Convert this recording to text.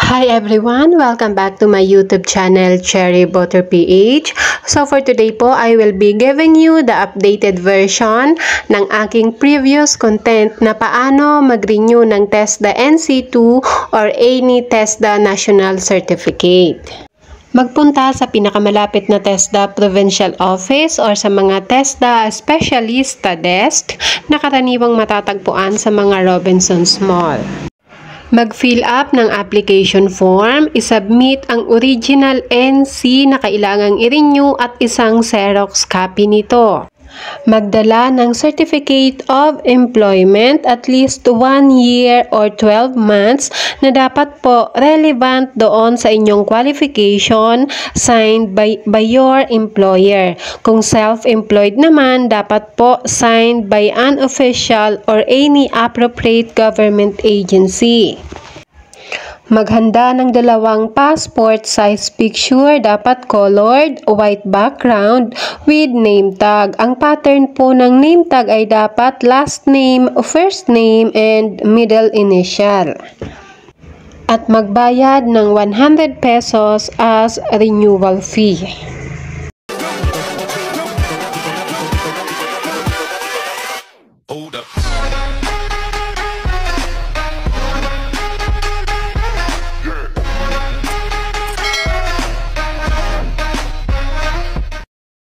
Hi everyone! Welcome back to my YouTube channel, Cherry Butter PH. So for today po, I will be giving you the updated version ng aking previous content na paano mag-renew ng TESDA NC2 or any TESDA National Certificate. Magpunta sa pinakamalapit na TESDA Provincial Office or sa mga TESDA Specialista Desk na karaniwang matatagpuan sa mga Robinsons Mall. Mag-fill up ng application form, isubmit ang original NC na kailangang i-renew at isang Xerox copy nito. Magdala ng Certificate of Employment at least 1 year or 12 months na dapat po relevant doon sa inyong qualification, signed by your employer. Kung self-employed naman, dapat po signed by an official or any appropriate government agency. Maghanda ng 2 passport size picture, dapat colored, white background with name tag. Ang pattern po ng name tag ay dapat last name, first name, and middle initial. At magbayad ng 100 pesos as renewal fee.